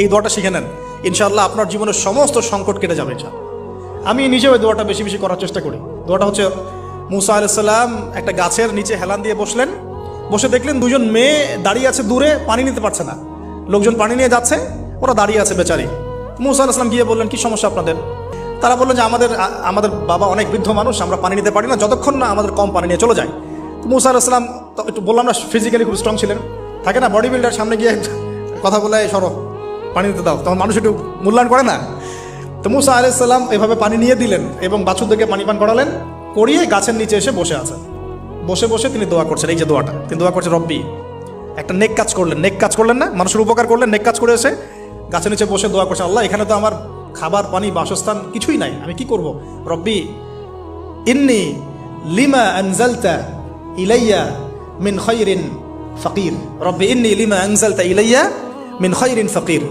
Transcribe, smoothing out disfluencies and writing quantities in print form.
এই দোয়াটা শিখে নেন, ইনশাআল্লাহ আপনার জীবনের সমস্ত সংকট কেটে যাবে। আমি নিজেও এই দোয়াটা বেশি বেশি করার চেষ্টা করি। দোয়াটা হচ্ছে, মুসা আলাইহিস সালাম একটা গাছের নিচে হেলান দিয়ে বসলেন, বসে দেখলেন দুজন মেয়ে দাঁড়িয়ে আছে দূরে, পানি নিতে পারছে না, লোকজন পানি নিয়ে যাচ্ছে, ওরা দাঁড়িয়ে আছে বেচারি। মুসা আলাইহিস সালাম গিয়ে বললেন, কি সমস্যা আপনাদের? তারা বললেন যে আমাদের বাবা অনেক বৃদ্ধ মানুষ, আমরা পানি নিতে পারি না যতক্ষণ না আমাদের কম পানি নিয়ে চলে যায়। তো মুসা আলাইহিস সালাম একটু বললাম না, ফিজিক্যালি খুব স্ট্রং ছিলেন, থাকে না বডি বিল্ডার, সামনে গিয়ে কথা বলে সরো পানি দিতে দাও, তখন মানুষ একটু মূল্যায়ন করে না। তো মুসা আলাইহিস সালাম এভাবে পানি নিয়ে দিলেন এবং বাছুরদেরকে পানি পান করালেন, করিয়ে গাছের নিচে এসে বসে আছেন। বসে বসে তিনি দোয়া করছেন, এই যে দোয়াটা তিনি দোয়া করছেন, রব্বি, একটা নেক কাজ করলেন, নেক কাজ করলেন না, মানুষের উপকার করলেন, নেক কাজ করে এসে গাছের নিচে বসে দোয়া করছেন, আল্লাহ এখানে তো আমার খাবার পানি বাসস্থান কিছুই নাই, আমি কি করব? রব্বি ইন্নি লিমা আনজালতা ইলাইয়া মিন খায়রিন ফাকির, রব্বি ইন্নি লিমা আনজালতা ইলাইয়া মিন খায়রিন ফাকির।